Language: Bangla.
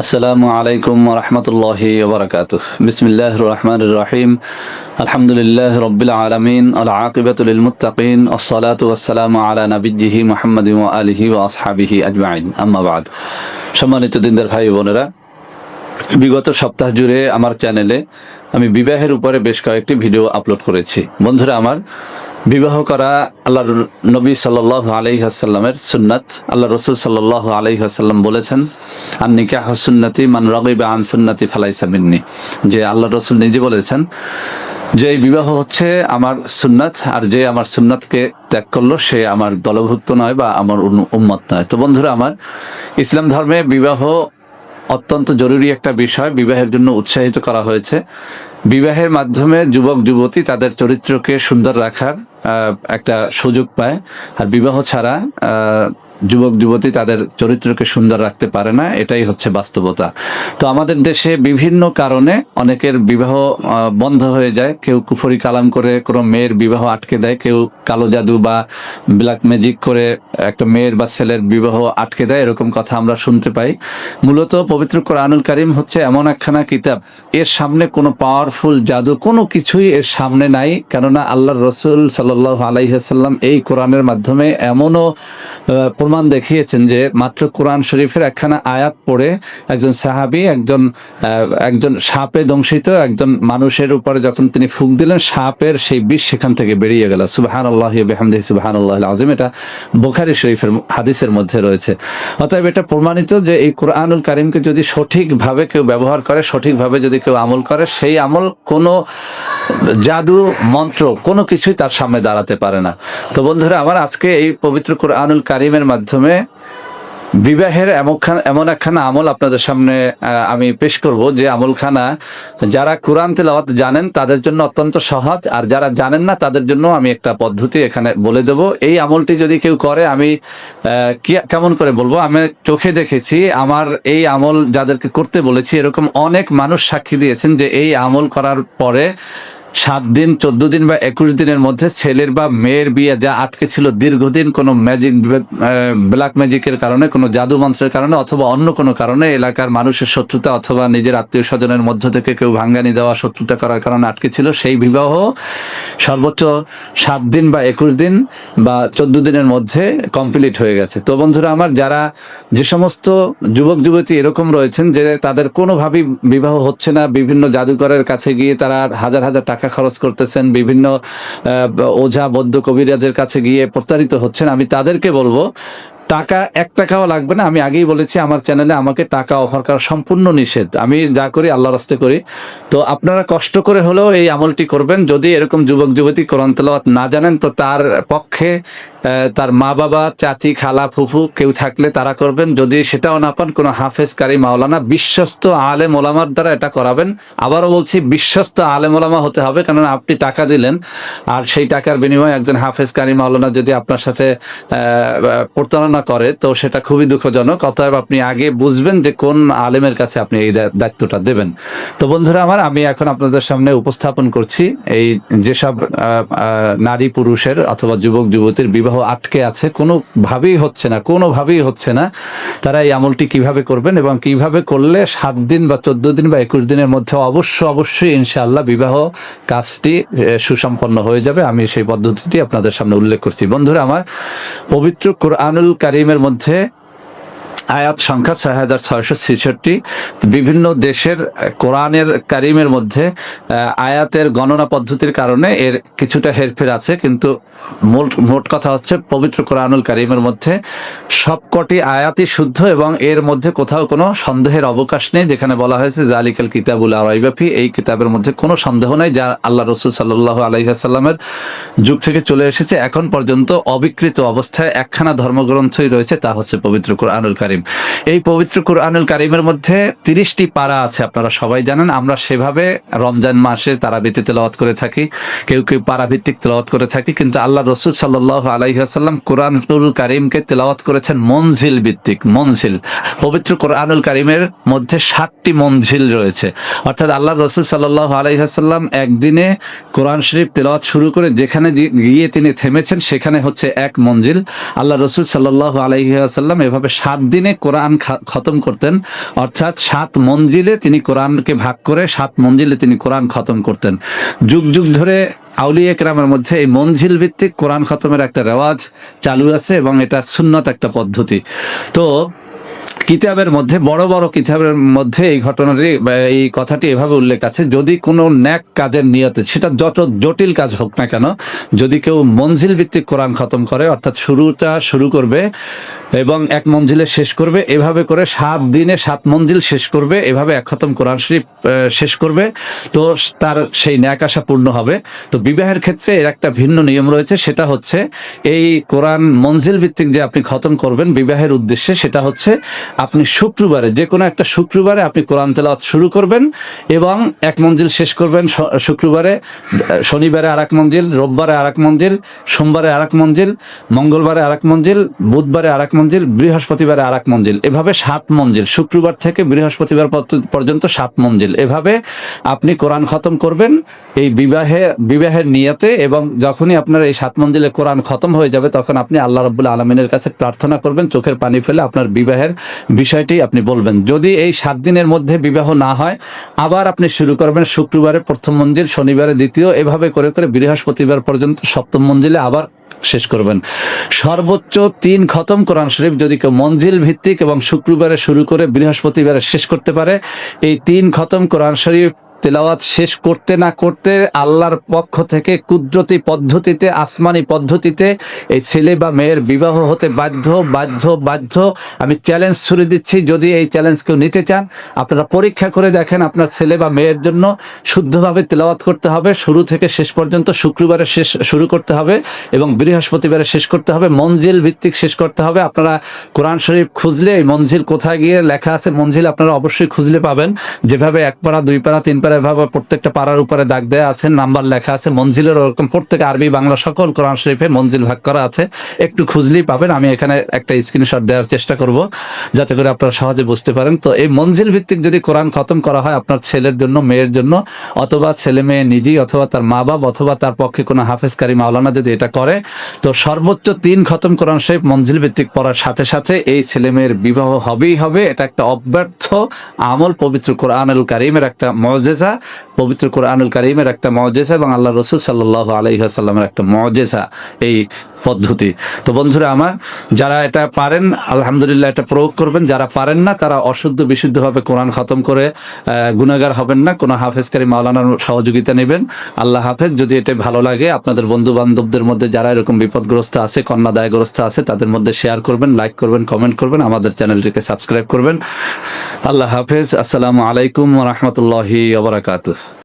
আসসালামু আলাইকুম ওয়া রাহমাতুল্লাহি ওয়া বারাকাতুহু। বিসমিল্লাহির রহমানির রহিম। আলহামদুলিল্লাহি রাব্বিল আলামিন। আল আকিবাতু লিল মুত্তাকিন। আসসালাতু ওয়াসসালামু আলা নাবিয়্যিহি মুহাম্মাদিন ওয়া আলিহি ওয়া আসহাবিহি আজমাইন। আম্মা বাদ। সম্মানিত দিনদার ভাই বোনেরা, বিগত সপ্তাহ জুড়ে আমার চ্যানেলে আমি বিবাহের উপরে বেশ কয়েকটি ভিডিও আপলোড করেছি। বন্ধুরা আমার, বিবাহ করা আল্লাহর নবী সাল্লাল্লাহু আলাইহি ওয়াসাল্লামের সুন্নাত। আল্লাহ রাসূল সাল্লাল্লাহু আলাইহি ওয়াসাল্লাম বলেছেন, আন নিকাহু সুন্নতি মান রাগিবা আন সুন্নতি ফালাইসা মিন্নি। যে আল্লাহ রাসূল নিজে বলেছেন যে বিবাহ হচ্ছে আমার সুন্নাত, আর যে আমার সুন্নাতকে ত্যাগ করলো সে আমার দলভুক্ত নয় বা আমার উম্মত নয়। তো বন্ধুরা আমার, ইসলাম ধর্মে বিবাহ অত্যন্ত জরুরি একটা বিষয়। বিবাহের জন্য উৎসাহিত করা হয়েছে। বিবাহের মাধ্যমে যুবক যুবতী তাদের চরিত্রকে সুন্দর রাখার একটা সুযোগ পায়, আর বিবাহ ছাড়া যুবক যুবতী তাদের চরিত্রকে সুন্দর রাখতে পারে না। এটাই হচ্ছে বাস্তবতা। তো আমাদের দেশে বিভিন্ন কারণে অনেকের বিবাহ বন্ধ হয়ে যায়। কেউ কুফরি কালাম করে কোনো মেয়ের বিবাহ আটকে দেয়, কেউ কালো জাদু বা ব্ল্যাক ম্যাজিক করে একটা মেয়ের বা ছেলের বিবাহ আটকে দেয়। এরকম কথা আমরা শুনতে পাই। মূলত পবিত্র কোরআনুল কারীম হচ্ছে এমন একখানা কিতাব, এর সামনে কোনো পাওয়ারফুল জাদু কোনো কিছুই এর সামনে নাই। কেননা আল্লাহর রাসূল সাল্লাল্লাহু আলাইহি ওয়াসাল্লাম এই কোরআনের মাধ্যমে এমনও প্রমাণ দেখিয়েছেন যে মাত্র কোরআন শরীফের একখানা আয়াত পড়ে একজন সাহাবী একজন সাপে দংশিত একজন মানুষের উপরে যখন তিনি ফুঁক দিলেন, সাপের সেই বিষ সেখান থেকে বেরিয়ে গেল। সুবহানাল্লাহি ওয়া বিহামদিহি সুবহানাল্লাহিল আযীম। এটা বুখারী শরীফের হাদিসের মধ্যে রয়েছে। অতএব এটা প্রমাণিত যে এই কোরআনুল কারীমকে যদি সঠিকভাবে কেউ ব্যবহার করে, সঠিকভাবে যদি কেউ আমল করে, সেই আমল কোনো জাদু মন্ত্র কোনো কিছুই তার সামনে দাঁড়াতে পারে না। তো বন্ধুরা আমার, আজকে এই পবিত্র কোরআনুল কারীমের মাধ্যমে বিবাহের এমন একখানা আমল আপনাদের সামনে আমি পেশ করব, যে আমলখানা যারা কোরআন তেলাওয়াত জানেন তাদের জন্য অত্যন্ত সহজ, আর যারা জানেন না তাদের জন্য আমি একটা পদ্ধতি এখানে বলে দেব। এই আমলটি যদি কেউ করে, আমি কেমন করে বলবো, আমি চোখে দেখেছি। আমার এই আমল যাদেরকে করতে বলেছি, এরকম অনেক মানুষ সাক্ষী দিয়েছেন যে এই আমল করার পরে 7 দিন, 14 দিন বা 21 দিনের মধ্যে ছেলের বা মেয়ের বিয়ে যা আটকে ছিল দীর্ঘদিন কোনো ম্যাজিক, ব্ল্যাক ম্যাজিকের কারণে, কোনো জাদু মন্ত্রের কারণে অথবা অন্য কোনো কারণে, এলাকার মানুষের শত্রুতা অথবা নিজের আত্মীয় স্বজনের মধ্য থেকে কেউ ভাঙ্গানি দেওয়া, শত্রুতা করার কারণে আটকে ছিল, সেই বিবাহ সর্বোচ্চ 7 দিন বা 21 দিন বা 14 দিনের মধ্যে কমপ্লিট হয়ে গেছে। তো বন্ধুরা আমার, যে সমস্ত যুবক যুবতী এরকম রয়েছেন যে তাদের কোনোভাবেই বিবাহ হচ্ছে না, বিভিন্ন জাদুকরের কাছে গিয়ে তারা হাজার হাজার টাকা খরচ করতেছেন, বিভিন্ন ওঝা বৌদ্ধ কবিরাজের কাছে গিয়ে প্রতারিত হচ্ছেন, আমি তাদেরকে বলবো, টাকা 1 টাকাও লাগবে না। আমি আগেই বলেছি আমার চ্যানেলে আমাকে টাকা অফার করা সম্পূর্ণ নিষেধ। আমি যা করি আল্লাহর রাস্তায় করি। তো আপনারা কষ্ট করে হলেও এই আমলটি করবেন। যদি এরকম যুবক যুবতী কোরআন তেলাওয়াত না জানেন, তো তার পক্ষে তার মা বাবা, চাচি, খালা, ফুফু কেউ থাকলে তারা করবেন। যদি সেটাও না পান, কোনো হাফেজ, কারি, মাওলানা, বিশ্বস্ত আলেম ওলামার দ্বারা এটা করাবেন। আবারও বলছি, বিশ্বস্ত আলেম ওলামা হতে হবে। কেননা আপনি টাকা দিলেন, আর সেই টাকার বিনিময়ে একজন হাফেজ, কারি, মাওলানা যদি আপনার সাথে প্রতারণা করে, তো সেটা খুবই দুঃখজনক। অতএব আপনি আগে বুঝবেন যে কোন আলেমের কাছে আপনি এই দায়িত্বটা দেবেন। তো বন্ধুরা আমার, আমি এখন আপনাদের সামনে উপস্থাপন করছি এই যেসব নারী পুরুষের অথবা যুবক যুবতীর বিবাহ আটকে আছে, কোনোভাবেই হচ্ছে না, তারা এই আমলটি কিভাবে করবেন এবং কিভাবে করলে 7 দিন বা 14 দিন বা 21 দিনের মধ্যে অবশ্যই ইনশাআল্লাহ বিবাহ কাজটি সুসম্পন্ন হয়ে যাবে। আমি সেই পদ্ধতিটি আপনাদের সামনে উল্লেখ করছি। বন্ধুরা আমার, পবিত্র কোরআনুল কারীমের মধ্যে আয়াত সংখ্যা ৬৬৬৬। বিভিন্ন দেশের কোরআনের কারীমের মধ্যে আয়াতের গণনা পদ্ধতির কারণে এর কিছুটা হেরফের আছে, কিন্তু মোট কথা হচ্ছে পবিত্র কোরআনুল কারীমের মধ্যে সবকটি আয়াতই শুদ্ধ এবং এর মধ্যে কোথাও কোনো সন্দেহের অবকাশ নেই। যেখানে বলা হয়েছে জালিকাল কিতাবুল লা রাইবা ফি, এই কিতাবের মধ্যে কোনো সন্দেহ নেই, যা আল্লাহ রাসূল সাল্লাল্লাহু আলাইহি ওয়াসাল্লামের যুগ থেকে চলে এসেছে। এখন পর্যন্ত অবিকৃত অবস্থায় একখানা ধর্মগ্রন্থই রয়েছে, তা হচ্ছে পবিত্র কোরআনুল কারীম। এই পবিত্র কোরআনুল কারীমের মধ্যে 30টি পারা আছে, আপনারা সবাই জানেন। আমরা সেভাবে রমজান মাসে তারাবিতে তেলাওয়াত করে থাকি, কেউ পারা ভিত্তিক তেলাওয়াত করে থাকি, কিন্তু আল্লাহ রাসূল সাল্লাল্লাহু আলাইহি ওয়াসাল্লাম কোরআনুল কারীমকে তেলাওয়াত করেছেন মনজিল ভিত্তিক। মনজিল, পবিত্র কোরআনুল কারীমের মধ্যে 7টি মনজিল রয়েছে। অর্থাৎ আল্লাহ রাসূল সাল্লাল্লাহু আলাইহি ওয়াসাল্লাম একদিনে কোরআন শরীফ তেলাওয়াত শুরু করে যেখানে গিয়ে তিনি থেমেছেন সেখানে হচ্ছে এক মনজিল। আল্লাহ রাসূল সাল্লাল্লাহু আলাইহি ওয়াসাল্লাম এভাবে 7 দিন দিনে কোরআন খতম করতেন, অর্থাৎ 7 মঞ্জিলে তিনি কোরআনকে ভাগ করে 7 মঞ্জিলে তিনি কোরআন খতম করতেন। যুগ যুগ ধরে আউলিয়া কেরামের মধ্যে এই মঞ্জিল ভিত্তিক কোরআন খতমের একটা রেওয়াজ চালু আছে এবং এটা সুন্নত একটা পদ্ধতি। তো কিতাবের মধ্যে, বড় বড় কিতাবের মধ্যে এই ঘটনাটি বা এই কথাটি এভাবে উল্লেখ আছে, যদি কোনো ন্যাক কাজের নিয়তে, সেটা যত জটিল কাজ হোক না কেন, যদি কেউ মঞ্জিল ভিত্তিক কোরআন খতম করে, অর্থাৎ শুরুটা শুরু করবে এবং 1 মঞ্জিলে শেষ করবে, এভাবে করে 7 দিনে 7 মঞ্জিল শেষ করবে, এভাবে 1 খতম কোরআন শরীফ শেষ করবে, তো তার সেই ন্যাক আশা পূর্ণ হবে। তো বিবাহের ক্ষেত্রে এর একটা ভিন্ন নিয়ম রয়েছে, সেটা হচ্ছে এই কোরআন মঞ্জিল ভিত্তিক যে আপনি খতম করবেন বিবাহের উদ্দেশ্যে, সেটা হচ্ছে আপনি শুক্রবারে, যে কোনো একটা শুক্রবারে আপনি কোরআন তেলাওয়াত শুরু করবেন এবং 1 মঞ্জিল শেষ করবেন শুক্রবারে, শনিবারে আর 1 মঞ্জিল, রোববারে আর 1 মঞ্জিল, সোমবারে আর 1 মঞ্জিল, মঙ্গলবারে আর 1 মঞ্জিল, বুধবারে আর 1 মঞ্জিল, বৃহস্পতিবারে আর 1 মঞ্জিল, এভাবে 7 মঞ্জিল, শুক্রবার থেকে বৃহস্পতিবার পর্যন্ত 7 মঞ্জিল, এভাবে আপনি কোরআন খতম করবেন এই বিবাহের নিয়তে। এবং যখনই আপনার এই 7 মঞ্জিলে কোরআন খতম হয়ে যাবে, তখন আপনি আল্লাহ রাব্বুল আলামিনের কাছে প্রার্থনা করবেন, চোখের পানি ফেলে আপনার বিবাহের বিষয়টি আপনি বলবেন। যদি এই 7 দিনের মধ্যে বিবাহ না হয়, আবার আপনি শুরু করবেন শুক্রবারে 1ম মঞ্জিল, শনিবারে 2য়, এভাবে করে করে বৃহস্পতিবার পর্যন্ত 7ম মঞ্জিলে আবার শেষ করবেন। সর্বোচ্চ 3 খতম কোরআন শরীফ যদি কেউ মঞ্জিল ভিত্তিক এবং শুক্রবারে শুরু করে বৃহস্পতিবারে শেষ করতে পারে, এই 3 খতম কোরআন শরীফ তেলাওয়াত শেষ করতে না করতে আল্লাহর পক্ষ থেকে কুদরতি পদ্ধতিতে, আসমানি পদ্ধতিতে এই ছেলে বা মেয়ের বিবাহ হতে বাধ্য বাধ্য বাধ্য। আমি চ্যালেঞ্জ ছুড়ে দিচ্ছি, যদি এই চ্যালেঞ্জ কেউ নিতে চান, আপনারা পরীক্ষা করে দেখেন, আপনার ছেলে বা মেয়ের জন্য শুদ্ধভাবে তেলাওয়াত করতে হবে, শুরু থেকে শেষ পর্যন্ত শুক্রবারে শুরু করতে হবে এবং বৃহস্পতিবারে শেষ করতে হবে, মঞ্জিল ভিত্তিক শেষ করতে হবে। আপনারা কোরআন শরীফ খুঁজলে এই মঞ্জিল কোথায় গিয়ে লেখা আছে, মঞ্জিল আপনারা অবশ্যই খুঁজলে পাবেন। যেভাবে 1 পারা 2 পারা 3 পারা এভাবে প্রত্যেকটা পাড়ার উপরে দাগ দেয়া আছে, নাম্বার লেখা আছে, মঞ্জিলের ওরকম প্রত্যেক আরবি বাংলা সকল কোরআন শরীফে মঞ্জিল ভাগ করা আছে, একটু খুঁজলেই পাবেন। আমি এখানে একটা স্ক্রিনশট দেওয়ার চেষ্টা করব যাতে করে আপনারা সহজে বুঝতে পারেন। তো এই মঞ্জিল ভিত্তিক যদি কোরআন খতম করা হয় আপনার ছেলের জন্য, মেয়ের জন্য, অথবা ছেলে মেয়ে নিজেই, অথবা তার মা বাপ, অথবা তার পক্ষে কোনো হাফেজকারী মাওলানা যদি এটা করে, তো সর্বোচ্চ 3 খতম কোরআন শরীফ মঞ্জিল ভিত্তিক পড়ার সাথে সাথে এই ছেলে মেয়ের বিবাহ হবেই হবে। এটা একটা অব্যর্থ আমল, পবিত্র কোরআনুল কারীমের একটা মুজিজা, পবিত্র কোরআনুল কারীমের একটা মুজিজা এবং আল্লাহ রাসূল সাল্লাল্লাহু আলাইহি ওয়াসাল্লামের একটা মুজিজা এই পদ্ধতি। তো বন্ধুরা আমার, যারা এটা পারেন আলহামদুলিল্লাহ এটা প্রয়োগ করবেন, যারা পারেন না তারা অশুদ্ধ বিশুদ্ধভাবে কোরআন খতম করে গুনাহগার হবেন না, কোনো হাফেজকারী মাওলানার সহযোগিতা নেবেন। আল্লাহ হাফেজ। যদি এটা ভালো লাগে আপনাদের বন্ধু বান্ধবদের মধ্যে যারা এরকম বিপদগ্রস্ত আছে, কন্যাদায়গ্রস্ত আছে, তাদের মধ্যে শেয়ার করবেন, লাইক করবেন, কমেন্ট করবেন, আমাদের চ্যানেলটিকে সাবস্ক্রাইব করবেন। আল্লাহ হাফেজ। আসসালামু আলাইকুম ওয়া রাহমাতুল্লাহি ওয়া বারাকাতুহু।